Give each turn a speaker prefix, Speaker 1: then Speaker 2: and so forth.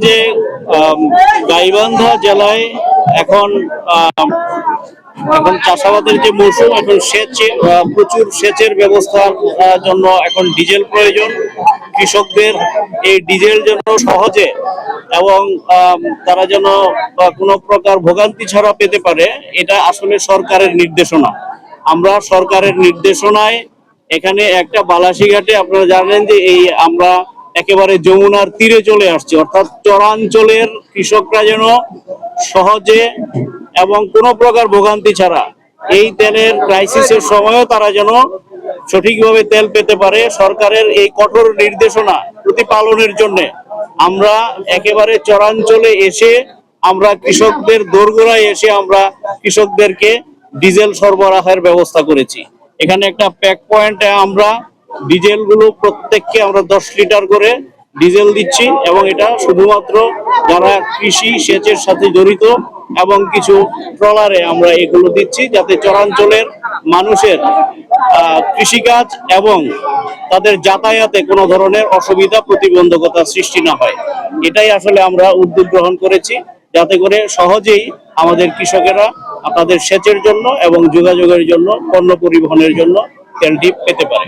Speaker 1: যে গাইবান্ধা জেলায় এখন এখন চাষাবাদের যে মৌসুম, এখন প্রচুর সেচের ব্যবস্থার জন্য এখন ডিজেল প্রয়োজন। কৃষকদের এই ডিজেল যেন সহজে এবং তারা যেন কোনো প্রকার ভোগান্তি ছাড়া পেতে পারে, এটা আসলে সরকারের নির্দেশনা। আমরা সরকারের নির্দেশনায় এখানে একটা বালাসীঘাটে, আপনারা জানেন যে আমরা একেবারে যমুনার তীরে চলে আসছি, অর্থাৎ চরাঞ্চলের কৃষকরা যেন সহজে এবং কোনো প্রকার ভোগান্তি ছাড়া এই তেলের ক্রাইসিসের সময়ও তারা যেন সঠিকভাবে তেল পেতে পারে। সরকারের এই কঠোর নির্দেশনা প্রতিপালনের জন্য আমরা একেবারে চরাঞ্চলে এসে আমরা কৃষকদের দোরগোড়ায় এসে আমরা কৃষকদেরকে ডিজেল সরবরাহের ব্যবস্থা করেছি। এখানে একটা প্যাক পয়েন্টে আমরা ডিজেল গুলো প্রত্যেককে আমরা 10 লিটার করে ডিজেল দিচ্ছি, এবং এটা শুধুমাত্র যারা কৃষি সেচের সাথে জড়িত এবং কিছু ট্রলারে আমরা এগুলো দিচ্ছি, যাতে চরাঞ্চলের মানুষের কৃষিকাজ এবং তাদের যাতায়াতে কোনো ধরনের অসুবিধা প্রতিবন্ধকতা সৃষ্টি না হয়। এটাই আসলে আমরা উদ্যোগ গ্রহণ করেছি, যাতে করে সহজেই আমাদের কৃষকেরা তাদের সেচের জন্য এবং যোগাযোগের জন্য, পণ্য পরিবহনের জন্য তেলটি পেতে পারে।